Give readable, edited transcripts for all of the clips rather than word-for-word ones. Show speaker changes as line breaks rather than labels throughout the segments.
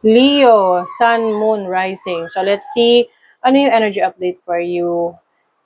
Leo, Sun, Moon, Rising. So let's see ano yung energy update for you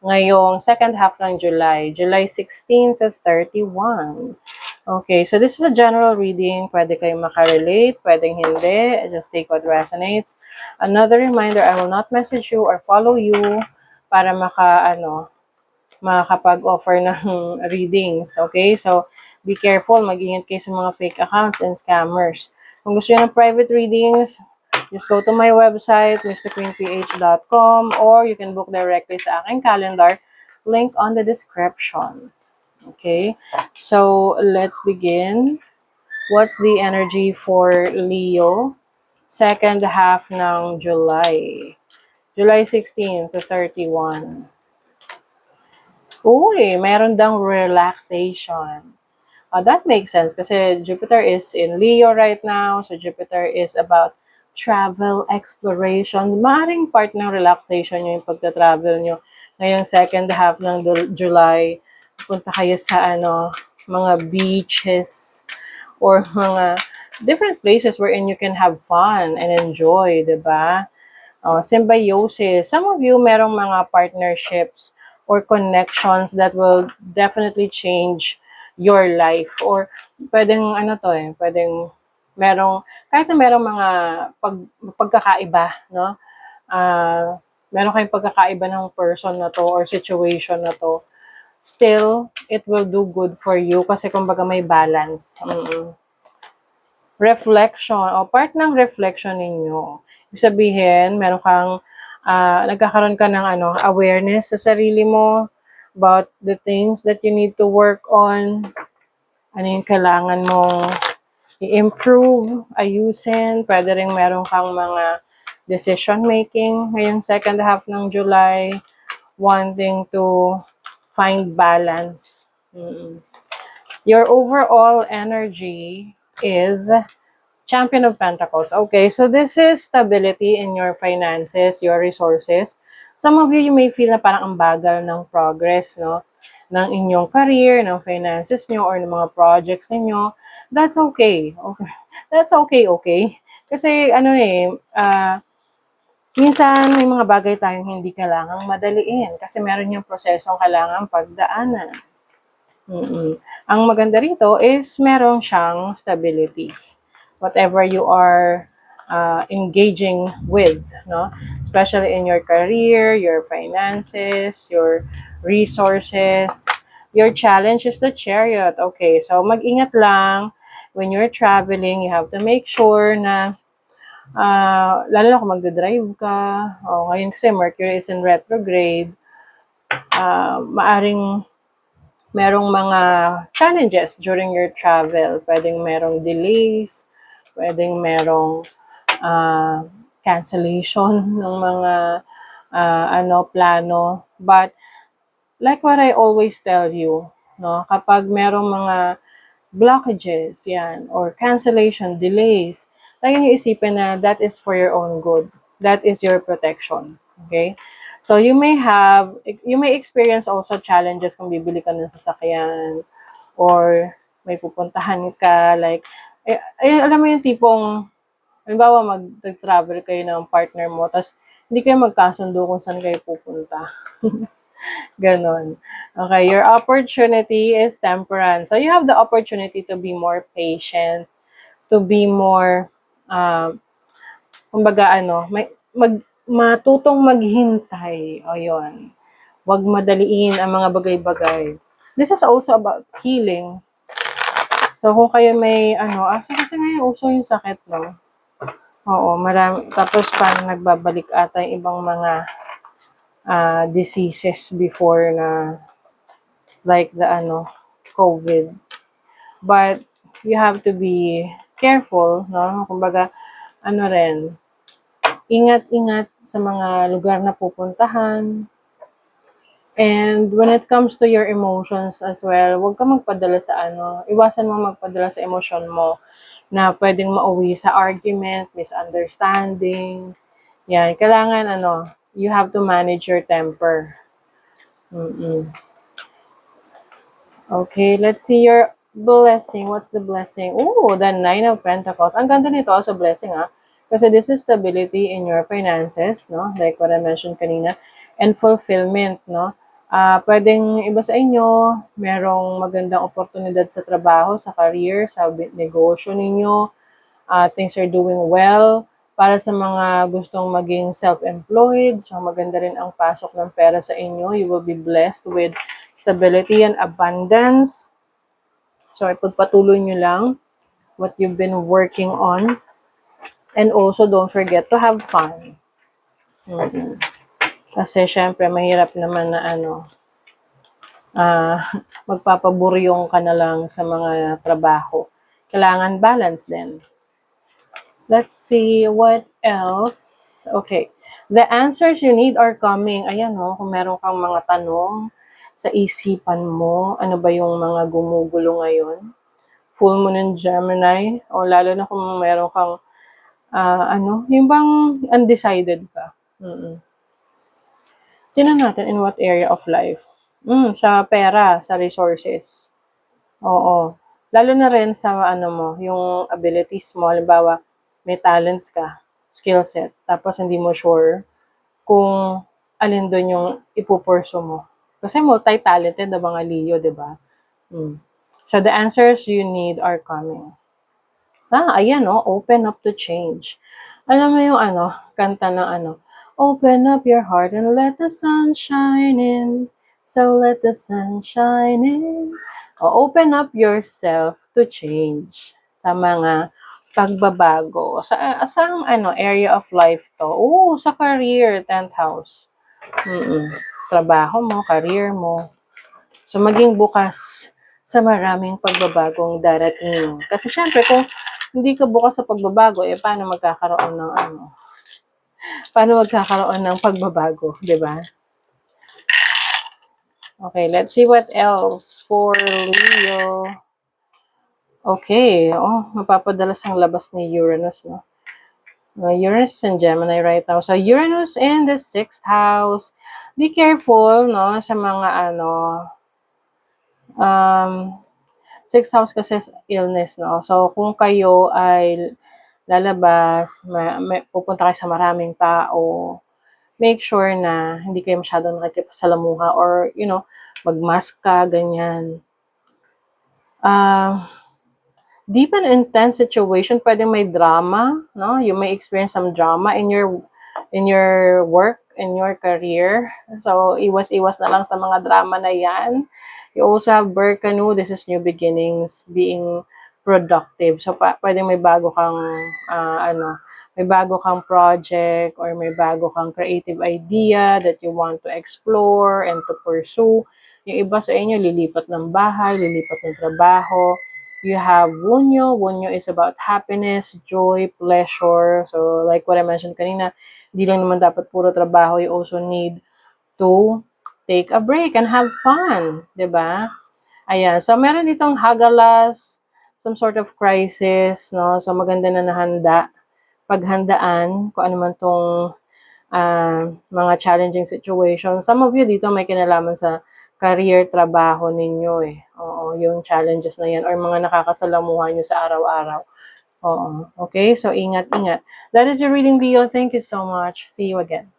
ngayong second half ng July, July 16 to 31. Okay, so this is a general reading. Pwede kayong makarelate, pwedeng hindi. Just take what resonates. Another reminder, I will not message you or follow you para makakapag-offer ng readings. Okay, so be careful, mag-ingat kayo sa mga fake accounts and scammers. Kung gusto nyo ng private readings, just go to my website, mrqueenph.com, or you can book directly sa aking calendar, link on the description. Okay, so let's begin. What's the energy for Leo? Second half ng July. July 16 to 31. Uy, meron dang relaxation. That makes sense kasi Jupiter is in Leo right now. So Jupiter is about travel, exploration. Maaring part ng relaxation nyo yung pagta-travel nyo. Ngayong second half ng July, punta kayo sa mga beaches or mga different places wherein you can have fun and enjoy, diba? Symbiosis. Some of you merong mga partnerships or connections that will definitely change your life. Or pwedeng pwedeng kahit na merong mga pagkakaiba, no? Meron kayong pagkakaiba ng person na to or situation na to, still, it will do good for you kasi kumbaga may balance. Reflection, o part ng reflection ninyo. Ibig sabihin, nagkakaroon ka ng awareness sa sarili mo about the things that you need to work on. Ano yung kailangan mong i-improve, ayusin. Pwede rin meron kang mga decision making ngayong second half ng July, wanting to find balance. Your overall energy is Champion of Pentacles. Okay, so this is stability in your finances, your resources. Some of you may feel na parang ang bagal ng progress, no? Ng inyong career, ng finances nyo, or ng mga projects ninyo. That's okay. Okay. That's okay. Kasi minsan may mga bagay tayong hindi kailangang madaliin kasi meron yung prosesong kailangang pagdaanan. Ang maganda rito is meron siyang stability. Whatever you are engaging with, no? Especially in your career, your finances, your resources. Your challenge is the Chariot. Okay, so mag-ingat lang when you're traveling. You have to make sure na lalo na kung magdadrive ka. Ngayon kasi Mercury is in retrograde. Maaring merong mga challenges during your travel. Pwedeng merong delays, pwedeng merong cancellation ng mga plano. But like what I always tell you, no, kapag merong mga blockages yan or cancellation, delays, lagi niyo isipin na that is for your own good. That is your protection. Okay? So you may experience also challenges kung bibili ka ng sasakyan or may pupuntahan ka like alam mo yung tipong halimbawa mag-travel kayo ng partner mo tapos hindi kayo magkasundo kung saan kayo pupunta. Ganon. Okay, your opportunity is Temperance. So you have the opportunity to be more patient, to be more matutong maghintay. O yun. Huwag madaliin ang mga bagay-bagay. This is also about healing. So, kung kayo may, kasi ngayon uso yung sakit, no? Oo, marami. Tapos, parang nagbabalik ata yung ibang mga diseases before na, like the, COVID. But, you have to be careful, no? Kumbaga, ingat-ingat sa mga lugar na pupuntahan. And when it comes to your emotions as well, huwag ka magpadala sa iwasan mo magpadala sa emosyon mo na pwedeng mauwi sa argument, misunderstanding. Yan, kailangan you have to manage your temper. Okay, let's see your blessing. What's the blessing? Oh, the Nine of Pentacles. Ang ganda nito sa blessing, Kasi this is stability in your finances, no? Like what I mentioned kanina, and fulfillment, no? Pwedeng iba sa inyo, merong magandang oportunidad sa trabaho, sa career, sa negosyo ninyo, things are doing well. Para sa mga gustong maging self-employed, so maganda rin ang pasok ng pera sa inyo. You will be blessed with stability and abundance. So, ipagpatuloy nyo lang what you've been working on. And also, don't forget to have fun. Kasi, syempre, mahirap naman na magpapaburyong ka na lang sa mga trabaho. Kailangan balance din. Let's see what else. Okay. The answers you need are coming. Ayan kung meron kang mga tanong sa isipan mo, ano ba yung mga gumugulo ngayon? Full moon in Gemini, o lalo na kung meron kang, yung bang undecided ka. Tingnan natin in what area of life. Sa pera, sa resources. Oo. Lalo na rin sa yung abilities mo. Halimbawa, may talents ka, skill set, tapos hindi mo sure kung alin doon yung ipupurso mo. Kasi multi-talented na mga Leo, di ba? So the answers you need are coming. Ayan open up to change. Alam mo yung kanta ng open up your heart and let the sun shine in. So let the sun shine in. Open up yourself to change sa mga pagbabago. Sa area of life to? Sa career, 10th house. Trabaho mo, career mo. So, maging bukas sa maraming pagbabagong darating. Kasi syempre, kung hindi ka bukas sa pagbabago, paano magkakaroon ng pagbabago, di ba? Okay, let's see what else for Leo. Okay, mapapadalas ang labas ni Uranus, no? Uranus is in Gemini right now. So, Uranus in the 6th house. Be careful, no, sa mga 6th house kasi illness, no? So, kung kayo ay lalabas, pupunta kayo sa maraming tao, make sure na hindi kayo masyadong nakikipasalamuha or, mag-mask ka, ganyan. Deep and intense situation, pwedeng may drama, no? You may experience some drama in your work, in your career. So, iwas-iwas na lang sa mga drama na yan. You also have Berkanu, this is new beginnings, being productive. So, pwedeng may bago kang, may bago kang project or may bago kang creative idea that you want to explore and to pursue. Yung iba sa inyo, lilipat ng bahay, lilipat ng trabaho. You have Wunyo. Wunyo is about happiness, joy, pleasure. So, like what I mentioned kanina, hindi lang naman dapat puro trabaho. You also need to take a break and have fun. Diba? Ayan. So, meron ditong hagalas, some sort of crisis, no? So, maganda na nahanda. Paghandaan, kung ano man tong mga challenging situation. Some of you dito may kinalaman sa career, trabaho ninyo Oo, yung challenges na yan or mga nakakasalamuhan nyo sa araw-araw. Oo. Okay? So, ingat. That is your reading, Leo. Thank you so much. See you again.